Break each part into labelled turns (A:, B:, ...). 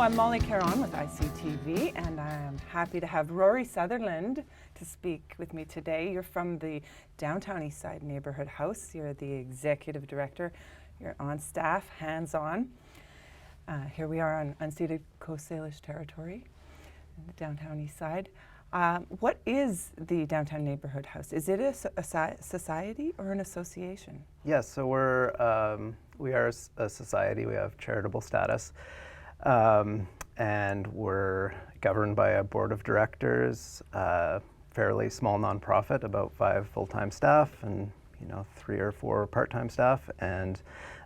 A: I'm Molly Caron with ICTV, and I am happy to have Rory Sutherland to speak with me today. You're from the downtown Eastside Neighbourhood House. You're the executive director. You're on staff, hands-on. Here we are on unceded Coast Salish territory in the downtown Eastside. What is the Downtown Neighbourhood House? Is it a society or an association?
B: Yes, so we are a society. We have charitable status, and we're governed by a board of directors, fairly small nonprofit, about 5 full-time staff, and 3 or 4 part-time staff, and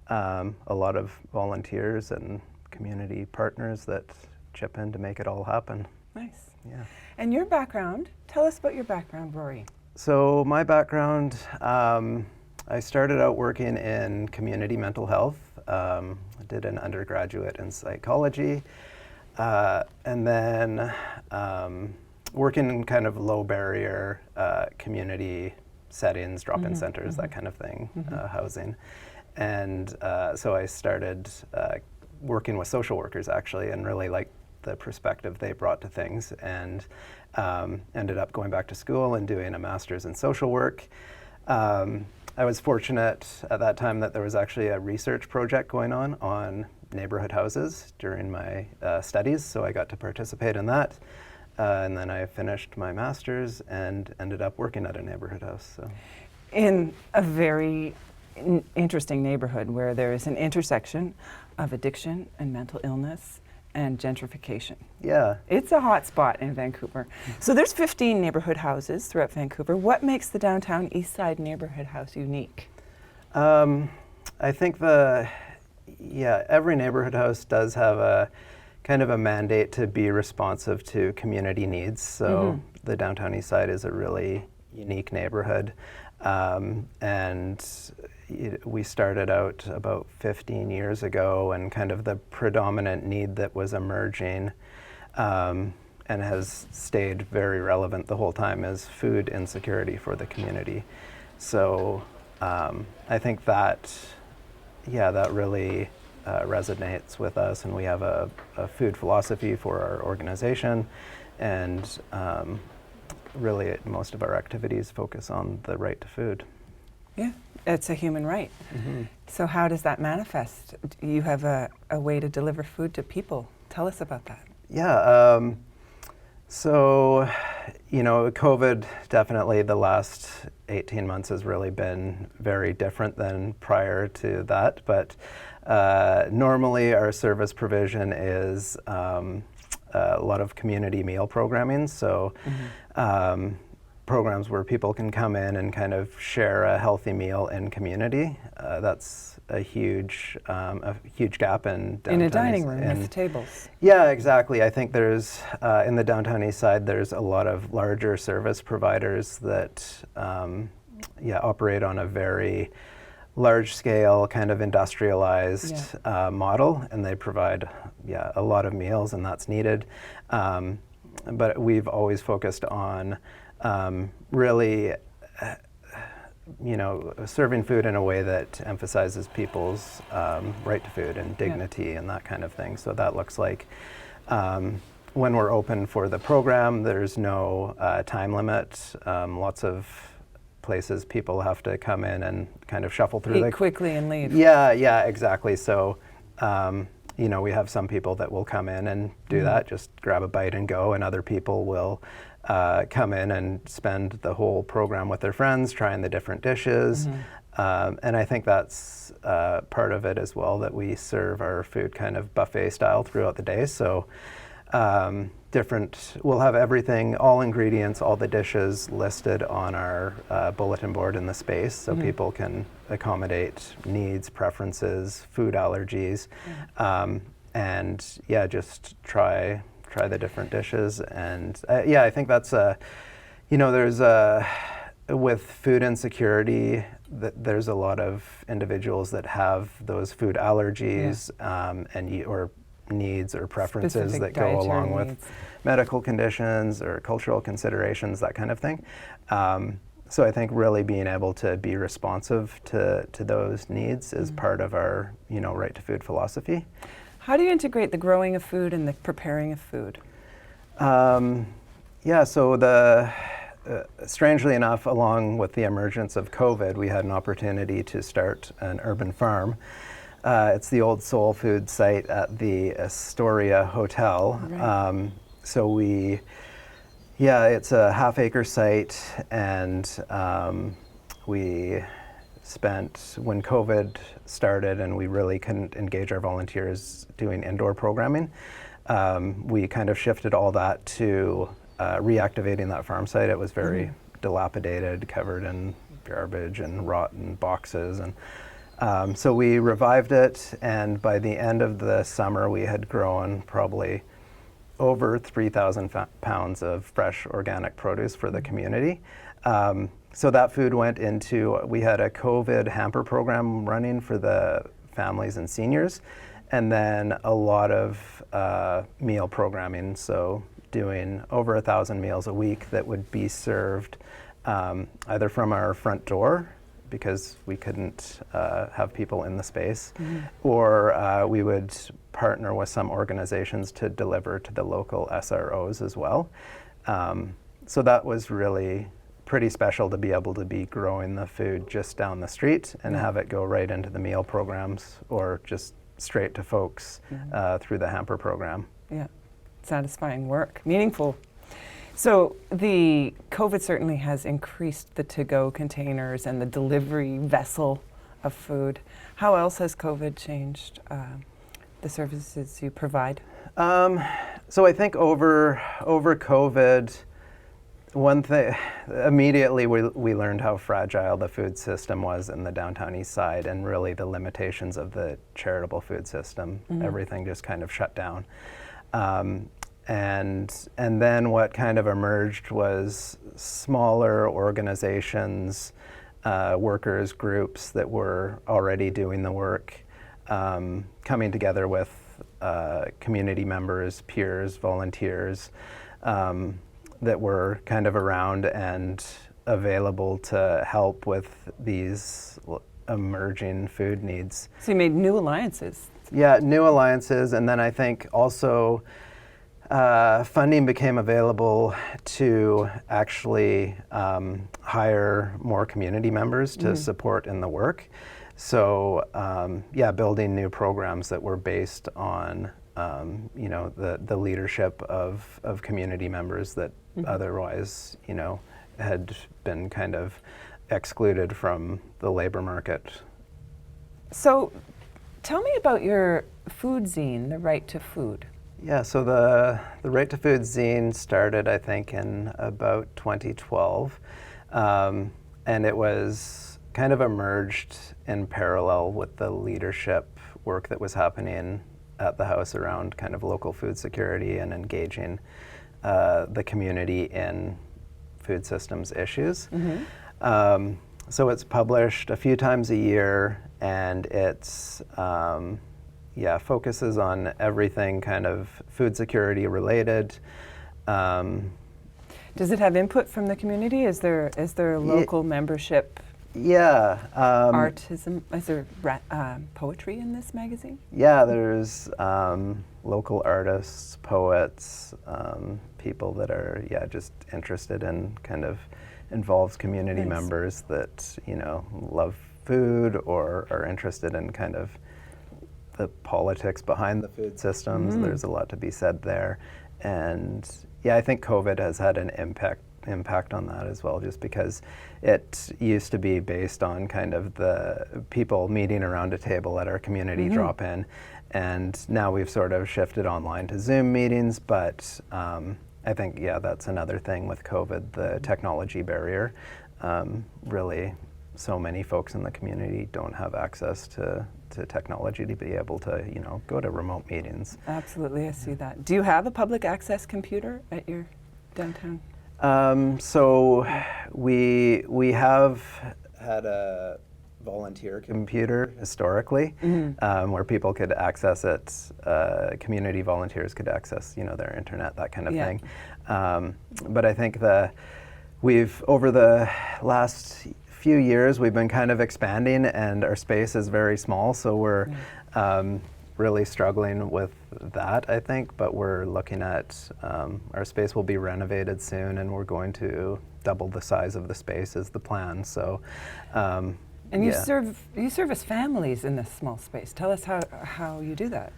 B: a lot of volunteers and community partners that chip in to make it all happen.
A: Nice.
B: Yeah.
A: And your background, tell us about your background, Rory.
B: So my background, I started out working in community mental health. I did an undergraduate in psychology, and then working in kind of low barrier community settings, drop-in centers, that kind of thing, housing. And so I started working with social workers actually, and really liked the perspective they brought to things, and ended up going back to school and doing a master's in social work. I was fortunate at that time that there was actually a research project going on neighborhood houses during my studies, so I got to participate in that. And then I finished my master's and ended up working at a neighborhood house. So. In
A: a very interesting neighborhood where there is an intersection of addiction and mental illness and gentrification.
B: Yeah.
A: It's a hot spot in Vancouver. So there's 15 neighborhood houses throughout Vancouver. What makes the downtown Eastside Neighborhood House unique?
B: I think every neighborhood house does have a kind of a mandate to be responsive to community needs. So the downtown Eastside is a really unique neighborhood. And we started out about 15 years ago, and kind of the predominant need that was emerging and has stayed very relevant the whole time is food insecurity for the community. So I think that really resonates with us, and we have a food philosophy for our organization, and really most of our activities focus on the right to food.
A: Yeah, it's a human right. So how does that manifest? You have a way to deliver food to people. Tell us about that.
B: Yeah, so COVID, definitely the last 18 months has really been very different than prior to that, but normally our service provision is a lot of community meal programming, so programs where people can come in and kind of share a healthy meal in community. That's a huge gap in downtown.
A: In a dining room with tables.
B: Yeah, exactly. I think there's, in the downtown Eastside, there's a lot of larger service providers that operate on a very large scale, kind of industrialized model, and they provide a lot of meals, and that's needed. But we've always focused on really serving food in a way that emphasizes people's right to food and dignity and that kind of thing. So that looks like when we're open for the program, there's no time limit. Lots of places people have to come in and kind of shuffle through.
A: Eat quickly and leave.
B: Yeah, exactly. So we have some people that will come in and do that, just grab a bite and go, and other people will come in and spend the whole program with their friends, trying the different dishes. And I think that's part of it as well, that we serve our food kind of buffet style throughout the day. So we'll have everything, all ingredients, all the dishes listed on our bulletin board in the space, so people can accommodate needs, preferences, food allergies, and just try the different dishes. And I think that's there's with food insecurity, there's a lot of individuals that have those food allergies or needs or preferences
A: Specific
B: that go along
A: needs.
B: with medical conditions or cultural considerations, that kind of thing. So I think really being able to be responsive to those needs is part of our right to food philosophy.
A: How do you integrate the growing of food and the preparing of food?
B: Yeah, so strangely enough, along with the emergence of COVID, we had an opportunity to start an urban farm. It's the old soul food site at the Astoria Hotel.
A: Right.
B: It's a half-acre site, and we spent, when COVID started and we really couldn't engage our volunteers doing indoor programming, we kind of shifted all that to reactivating that farm site. It was very dilapidated, covered in garbage and rotten boxes, and so we revived it, and by the end of the summer we had grown probably over 3,000 pounds of fresh organic produce for the community. So that food went into, we had a COVID hamper program running for the families and seniors, and then a lot of meal programming, so doing over 1,000 meals a week that would be served either from our front door, because we couldn't have people in the space, or we would partner with some organizations to deliver to the local SROs as well. So that was really pretty special to be able to be growing the food just down the street and have it go right into the meal programs or just straight to folks through the hamper program.
A: Yeah, satisfying work, meaningful. So the COVID certainly has increased the to-go containers and the delivery vessel of food. How else has COVID changed the services you provide?
B: So I think over COVID, one thing, immediately we learned how fragile the food system was in the downtown Eastside, and really the limitations of the charitable food system. Everything just kind of shut down. And then what kind of emerged was smaller organizations, workers groups that were already doing the work, coming together with community members, peers, volunteers, that were kind of around and available to help with these emerging food needs.
A: So you made new alliances.
B: Yeah, new alliances, and then I think also funding became available to actually hire more community members to support in the work. So building new programs that were based on the leadership of community members that otherwise had been kind of excluded from the labor market.
A: So tell me about your food zine, The Right to Food.
B: Yeah, so the Right to Food zine started, I think, in about 2012, and it was kind of emerged in parallel with the leadership work that was happening at the house around kind of local food security and engaging the community in food systems issues. So it's published a few times a year, and it's focuses on everything kind of food security related.
A: Does it have input from the community? Is there local membership?
B: Yeah.
A: Artism? Is there poetry in this magazine?
B: Yeah, there's local artists, poets, people that are just interested in kind of involves community members that love food or are interested in kind of the politics behind the food systems. There's a lot to be said there, and I think COVID has had an impact on that as well, just because it used to be based on kind of the people meeting around a table at our community drop-in, and now we've sort of shifted online to Zoom meetings, but I think that's another thing with COVID, the technology barrier. Really, so many folks in the community don't have access to technology to be able to go to remote meetings.
A: Absolutely, I see that. Do you have a public access computer at your downtown?
B: So we have had a volunteer computer historically, where people could access it. Community volunteers could access their internet, that kind of thing. But I think we've over the last few years we've been kind of expanding, and our space is very small, so we're really struggling with that, I think, but we're looking at, our space will be renovated soon, and we're going to double the size of the space is the plan. So,
A: And
B: yeah.
A: you service families in this small space. Tell us how you do that.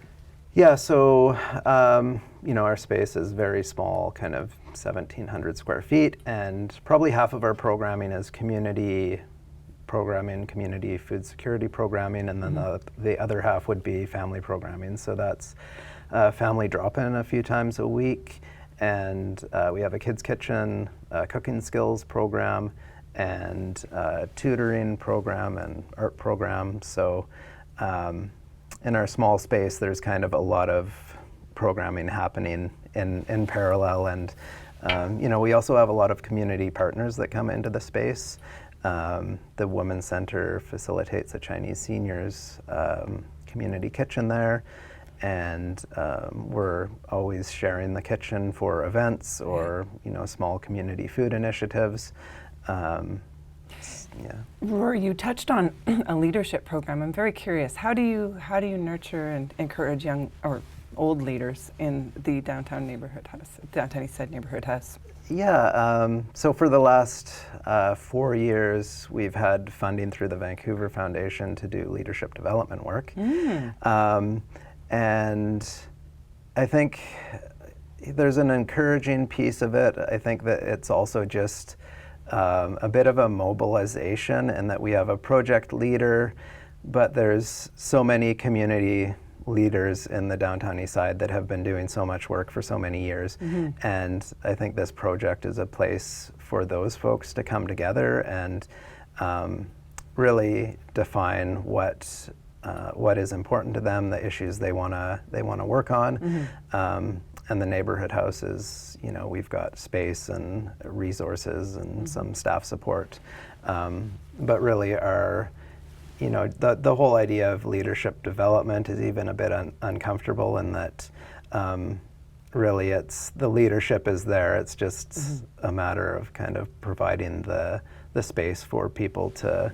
B: Yeah, so our space is very small, kind of 1,700 square feet, and probably half of our programming is community programming, community food security programming, and then the other half would be family programming. So that's family drop-in a few times a week, and we have a kids kitchen, cooking skills program, and tutoring program and art program. So in our small space, there's kind of a lot of programming happening in parallel, and we also have a lot of community partners that come into the space. The Women's Center facilitates a Chinese seniors community kitchen there, and we're always sharing the kitchen for events or small community food initiatives. Yeah.
A: Rory, you touched on a leadership program. I'm very curious. How do you nurture and encourage young or old leaders in the downtown neighborhood house, downtown Eastside neighborhood house?
B: Yeah. So for the last 4 years, we've had funding through the Vancouver Foundation to do leadership development work, and I think there's an encouraging piece of it. I think that it's also just a bit of a mobilization, and that we have a project leader, but there's so many community leaders in the downtown Eastside that have been doing so much work for so many years, and I think this project is a place for those folks to come together and really define what is important to them, the issues they wanna work on. And the neighborhood house is, we've got space and resources and some staff support. But really our, the whole idea of leadership development is even a bit uncomfortable in that really it's, the leadership is there. It's just a matter of kind of providing the space for people to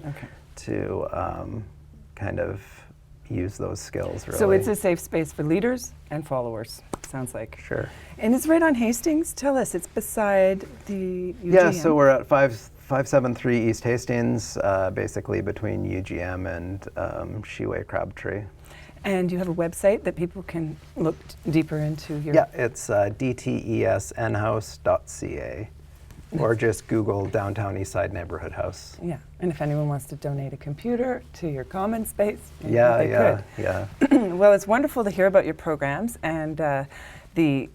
B: kind of use those skills, really.
A: So it's a safe space for leaders and followers, sounds like.
B: Sure.
A: And it's right on Hastings. Tell us, it's beside the UGM.
B: Yeah, so we're at 573 East Hastings, basically between UGM and Sheway Crabtree.
A: And you have a website that people can look deeper into your...
B: Yeah, it's DTESNhouse.ca. Or just Google Downtown Eastside Neighborhood House.
A: Yeah, and if anyone wants to donate a computer to your common space, they
B: yeah.
A: could. Well, it's wonderful to hear about your programs and the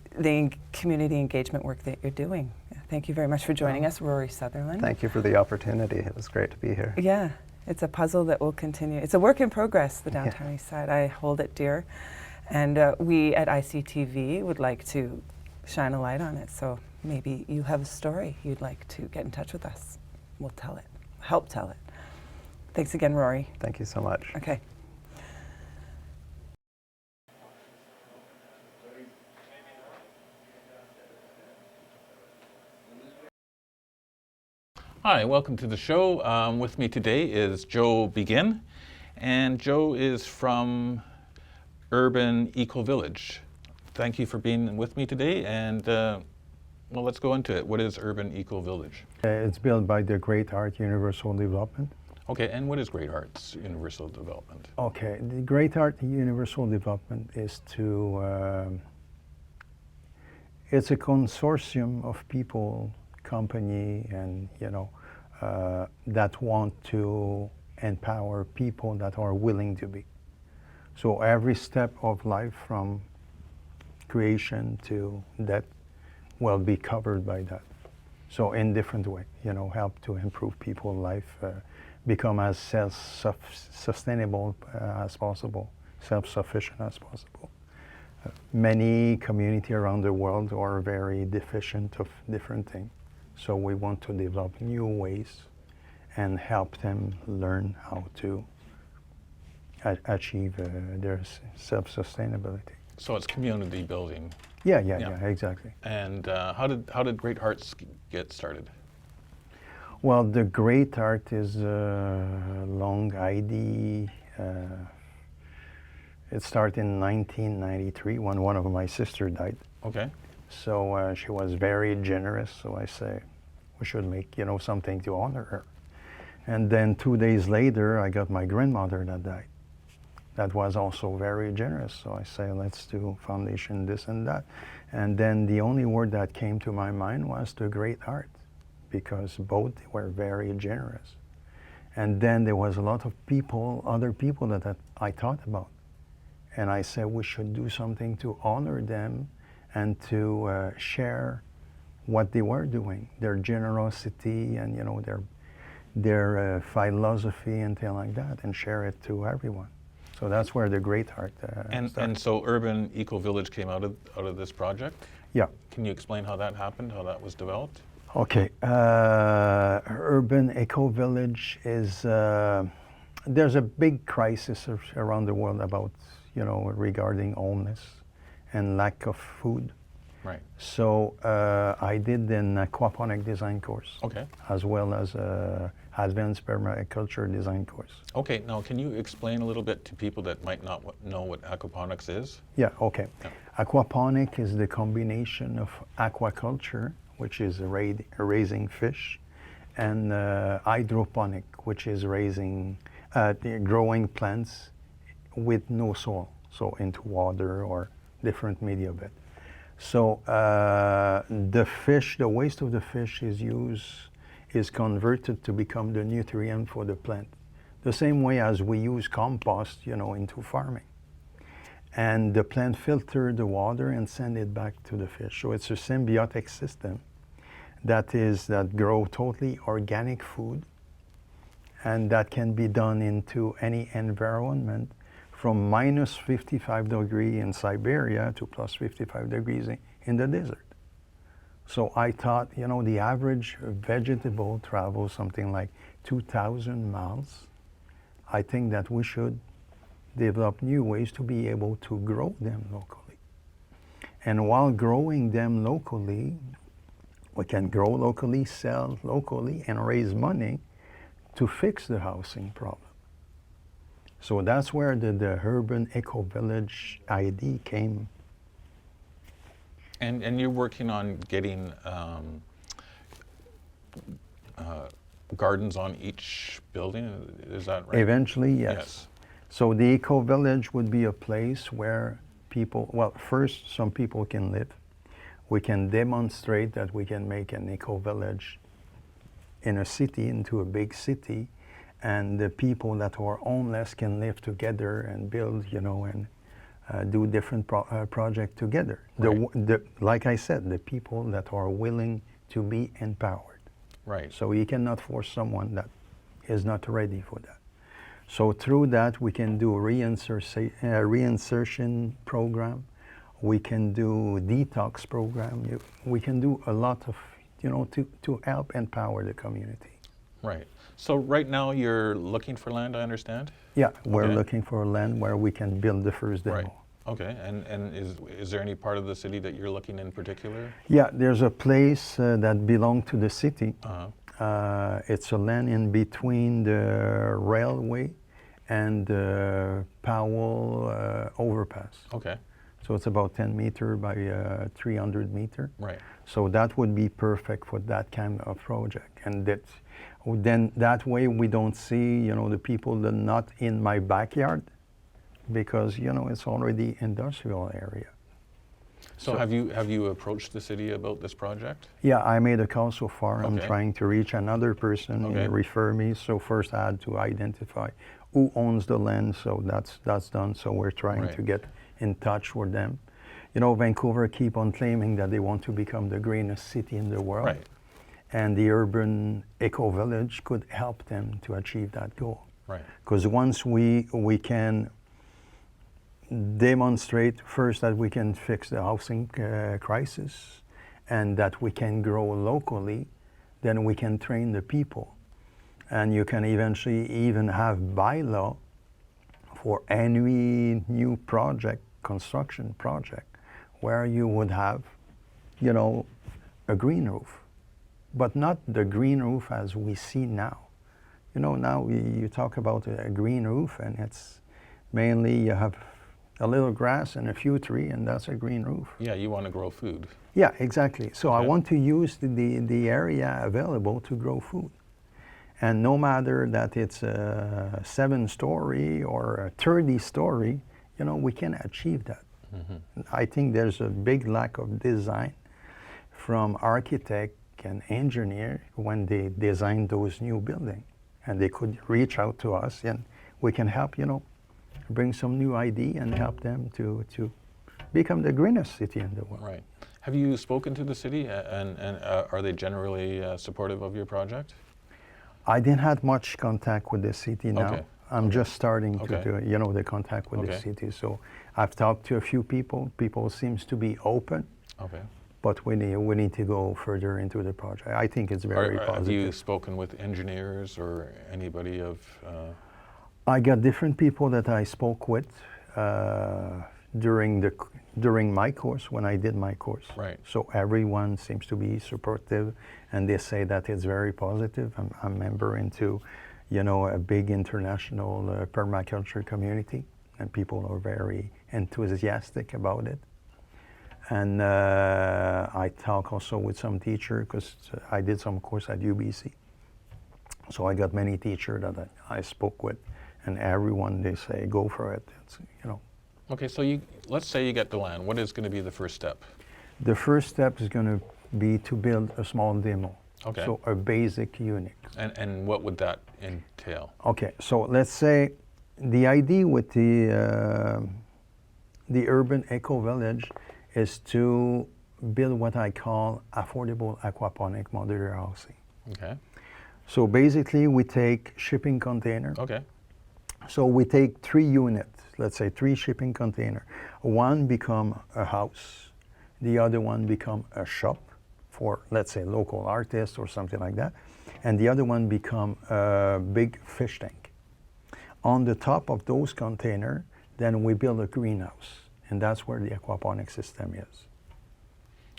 A: community engagement work that you're doing. Thank you very much for joining us, Rory Sutherland.
B: Thank you for the opportunity. It was great to be here.
A: Yeah, it's a puzzle that will continue. It's a work in progress, the Downtown Eastside. I hold it dear. And we at ICTV would like to shine a light on it. So maybe you have a story you'd like to get in touch with us. We'll tell it, help tell it. Thanks again, Rory.
B: Thank you so much.
A: Okay.
C: Hi, welcome to the show. With me today is Joe Begin, and Joe is from Urban Eco Village. Thank you for being with me today, and well, let's go into it. What is Urban Eco Village?
D: It's built by the Great Heart Universal Development.
C: Okay, and what is Great Heart's Universal Development?
D: Okay, the Great Heart Universal Development is to, it's a consortium of people, company, and that want to empower people that are willing to be. So every step of life from creation to death will be covered by that. So in different way, help to improve people's life, become as self-sustainable as possible, self-sufficient as possible. Many communities around the world are very deficient of different things. So we want to develop new ways and help them learn how to achieve their self-sustainability.
C: So it's community building.
D: Yeah, exactly.
C: And how did Great Hearts get started?
D: Well, the Great Heart is a long ID. It started in 1993 when one of my sisters died.
C: Okay.
D: So she was very generous. So I say, we should make, something to honor her. And then 2 days later, I got my grandmother that died. That was also very generous. So I say, let's do foundation, this and that. And then the only word that came to my mind was the great heart, because both were very generous. And then there was a lot of people, other people that I thought about. And I said, we should do something to honor them and to share what they were doing, their generosity and, their philosophy and things like that, and share it to everyone. So that's where the great heart started.
C: And so Urban Eco Village came out of this project?
D: Yeah.
C: Can you explain how that happened, how that was developed?
D: Okay. Urban Eco Village is, there's a big crisis around the world about, regarding homeless and lack of food.
C: Right.
D: So I did an aquaponic design course.
C: Okay.
D: As well as a advanced permaculture design course.
C: Okay, now can you explain a little bit to people that might not know what aquaponics is?
D: Yeah, okay.
C: Yeah.
D: Aquaponic is the combination of aquaculture, which is raising fish, and hydroponic, which is growing plants with no soil, so into water or different media bed. So the waste of the fish is converted to become the nutrient for the plant. The same way as we use compost, into farming. And the plant filter the water and send it back to the fish. So it's a symbiotic system that grow totally organic food, and that can be done into any environment from minus 55 degrees in Siberia to plus 55 degrees in the desert. So I thought, the average vegetable travels something like 2,000 miles. I think that we should develop new ways to be able to grow them locally. And while growing them locally, we can grow locally, sell locally, and raise money to fix the housing problem. So that's where the Urban Eco Village idea came.
C: And you're working on getting gardens on each building, is that right?
D: Eventually, yes. So the Eco Village would be a place where first some people can live. We can demonstrate that we can make an Eco Village in a city, into a big city, and the people that are homeless can live together and build, and do different projects together.
C: Right.
D: Like I said, the people that are willing to be empowered.
C: Right.
D: So you cannot force someone that is not ready for that. So through that, we can do reinsertion program. We can do detox program. We can do a lot of, to help empower the community.
C: Right. So right now you're looking for land, I understand?
D: Yeah, we're
C: Okay.
D: looking for land where we can build the first demo.
C: Right. Okay. And is there any part of the city that you're looking in particular?
D: Yeah, there's a place that belongs to the city.
C: Uh-huh.
D: It's a land in between the railway and the Powell overpass.
C: Okay.
D: So it's about 10 meter by 300 meter.
C: Right.
D: So that would be perfect for that kind of project. And then that way we don't see, the people that are not in my backyard, because, it's already industrial area.
C: So have you approached the city about this project?
D: Yeah, I made a call so far. I'm
C: Okay.
D: trying to reach another person
C: Okay.
D: and refer me. So first I had to identify who owns the land. So that's done. So we're trying
C: Right.
D: to get in touch with them. Vancouver keep on claiming that they want to become the greenest city in the world.
C: Right.
D: And the Urban Eco Village could help them to achieve that goal.
C: Right.
D: Because once we can demonstrate first that we can fix the housing crisis and that we can grow locally, then we can train the people. And you can eventually even have bylaw for any new construction project, where you would have, a green roof. But not the green roof as we see now. Now you talk about a green roof, and it's mainly you have, a little grass and a few trees, and that's a green roof.
C: Yeah, you want to grow food.
D: Yeah, exactly. So I
C: Okay.
D: want to use the area available to grow food. And no matter that it's a 7-story or a 30-story, we can achieve that. I think there's a big lack of design from architect and engineer when they design those new buildings. And they could reach out to us and we can help, bring some new idea and help them to become the greenest city in the world.
C: Right. Have you spoken to the city and are they generally supportive of your project?
D: I didn't have much contact with the city now.
C: Okay.
D: I'm just starting
C: Okay.
D: to do, the contact with the
C: Okay.
D: city. So I've talked to a few people. People seems to be open,
C: Okay.
D: but we need to go further into the project. I think it's very
C: Have
D: positive.
C: you spoken with engineers or anybody of?
D: I got different people that I spoke with during my course, when I did my course.
C: Right.
D: So everyone seems to be supportive, and they say that it's very positive. I'm a member into, a big international permaculture community, and people are very enthusiastic about it. And I talk also with some teacher because I did some course at UBC. So I got many teachers that I spoke with, and everyone, they say, go for it. It's,
C: Okay, so let's say you get the land. What is going to be the first step?
D: The first step is going to be to build a small demo.
C: Okay.
D: So a basic unit.
C: And what would that entail?
D: Okay, so let's say the idea with the urban eco-village is to build what I call affordable aquaponic modular housing.
C: Okay.
D: So basically we take shipping container.
C: Okay.
D: So we take 3 units, let's say 3 shipping container. One become a house, the other one become a shop for, let's say, local artists or something like that, and the other one become a big fish tank. On the top of those container, then we build a greenhouse, and that's where the aquaponics system is.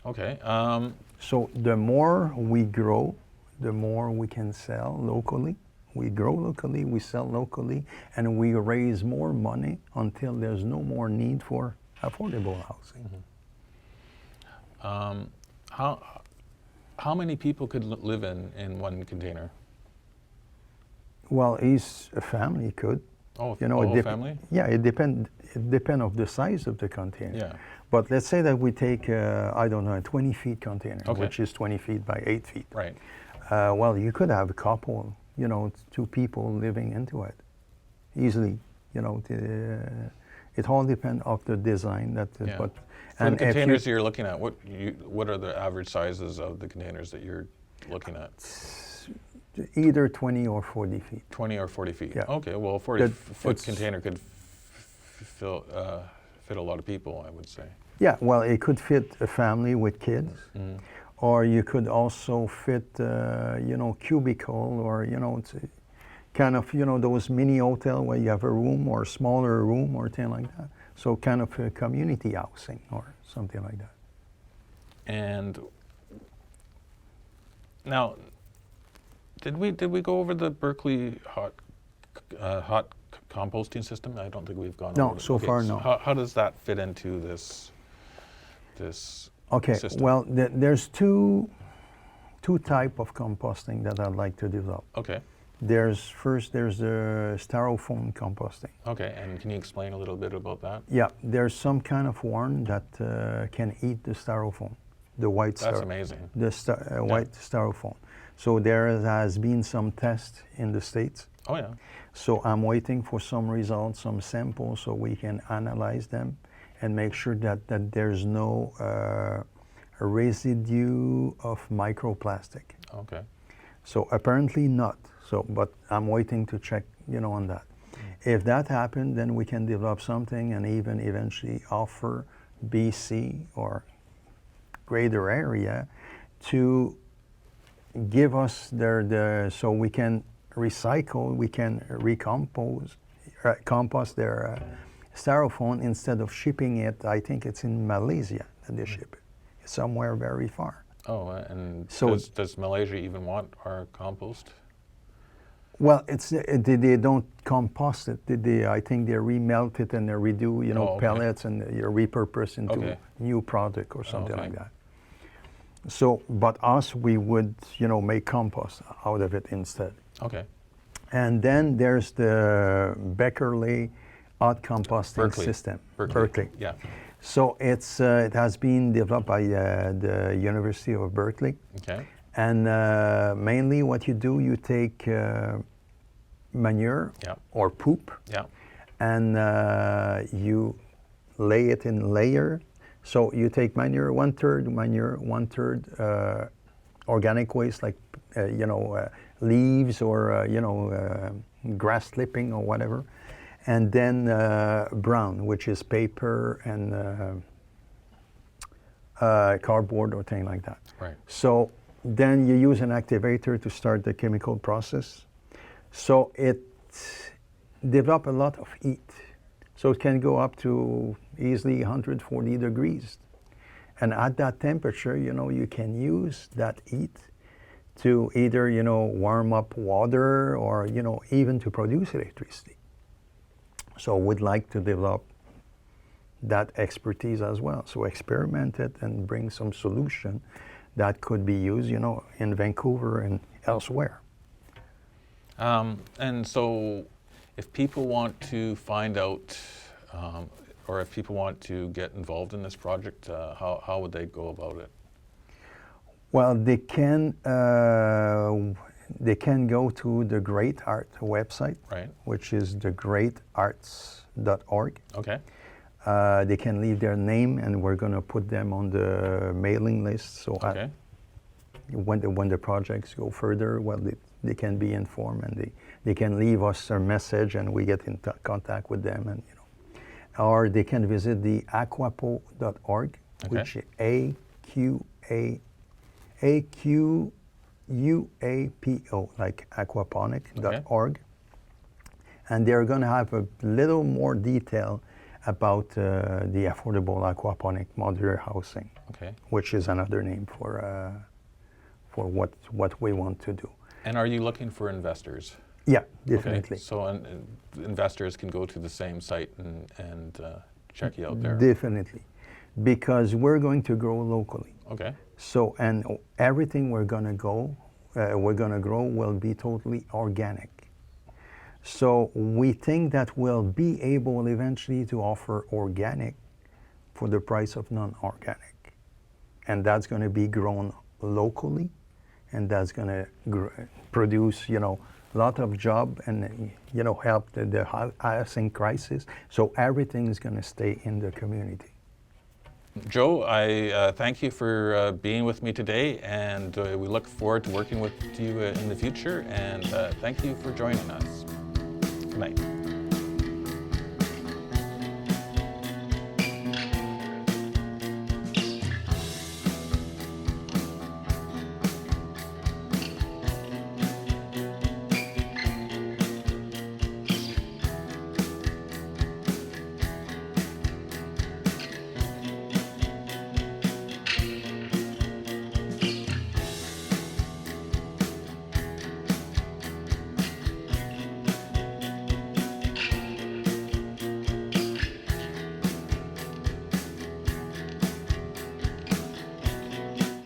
C: Okay.
D: So the more we grow, the more we can sell locally. We grow locally, we sell locally, and we raise more money until there's no more need for affordable housing.
C: How many people could live in one container?
D: Well, a family could.
C: Oh,
D: You
C: a
D: know,
C: whole family?
D: Yeah, it depend of the size of the container.
C: Yeah.
D: But let's say that we take, I don't know, a 20 feet container,
C: Okay.
D: which is 20 feet by 8 feet.
C: Right.
D: Well, you could have a couple, 2 people living into it easily. It all depends on the design.
C: Yeah.
D: But
C: For the
D: if you-
C: containers you're looking at, what are the average sizes of the containers that you're looking at?
D: either 20 or 40 feet.
C: 20 or 40 feet?
D: Yeah.
C: Okay, well, a 40-foot
D: it's-
C: container could fit a lot of people, I would say.
D: Yeah, well, it could fit a family with kids, or you could also fit, cubicle, or it's a kind of, those mini hotel where you have a room or smaller room or thing like that. So kind of a community housing or something like that.
C: And now, did we go over the Berkeley hot composting system? I don't think we've gone
D: No,
C: over it.
D: so far, no.
C: How does that fit into this
D: Okay,
C: system?
D: well, there's two type of composting that I'd like to develop.
C: Okay.
D: There's the Sterophone composting.
C: Okay, and can you explain a little bit about that?
D: Yeah, there's some kind of worm that can eat the Sterophone, the white
C: That's amazing.
D: the white Sterophone. So there has been some tests in the States.
C: Oh yeah.
D: So I'm waiting for some results, some samples, so we can analyze them and make sure that there's no residue of microplastic.
C: Okay.
D: So apparently not. So, but I'm waiting to check, on that. If that happened, then we can develop something and even eventually offer BC or greater area to give us so we can recycle, we can compost their Sterophone instead of shipping it. I think it's in Malaysia that they ship it. It's somewhere very far.
C: Oh, and
D: So-
C: does Malaysia even want our compost?
D: Well, they don't compost it. I think they remelt it and they redo, you know,
C: Oh, okay.
D: pellets and you repurpose into
C: Okay.
D: new product or something
C: Okay.
D: like that. So, but us, we would, you know, make compost out of it instead.
C: Okay.
D: And then there's the Beckerley hot composting system. Berkeley.
C: Yeah.
D: So it has been developed by the University of Berkeley.
C: Okay.
D: And mainly what you do, you take manure
C: Yeah.
D: or poop
C: Yeah.
D: and you lay it in layer. So you take manure, 1/3 manure, 1/3 organic waste like, leaves or, grass clipping or whatever. And then brown, which is paper and cardboard or thing like that.
C: Right.
D: So then you use an activator to start the chemical process. So it develops a lot of heat. So it can go up to easily 140 degrees. And at that temperature, you can use that heat to either, warm up water or, even to produce electricity. So we'd like to develop that expertise as well. So experiment it and bring some solution that could be used, in Vancouver and elsewhere.
C: And so if people want to find out, or if people want to get involved in this project, how would they go about it?
D: Well, they can go to the Great Art website,
C: Right.
D: which is thegreatarts.org.
C: Okay.
D: They can leave their name, and we're going to put them on the mailing list. So
C: Okay.
D: when the projects go further, well, they can be informed, and they can leave us a message, and we get in contact with them, and or they can visit the aquapo.org,
C: Okay.
D: which is AQUAPO, like aquaponics.org. And they're going to have a little more detail about the affordable aquaponic modular housing,
C: Okay.
D: which is another name for what we want to do.
C: And are you looking for investors?
D: Yeah, definitely.
C: Okay. So investors can go to the same site and check you out there?
D: Definitely, because we're going to grow locally.
C: Okay.
D: So, and everything we're gonna grow will be totally organic. So we think that we'll be able eventually to offer organic for the price of non-organic. And that's gonna be grown locally, and that's gonna produce, a lot of job and, help the housing crisis. So everything is gonna stay in the community.
C: Joe, I thank you for being with me today, and we look forward to working with you in the future, and thank you for joining us. Good night.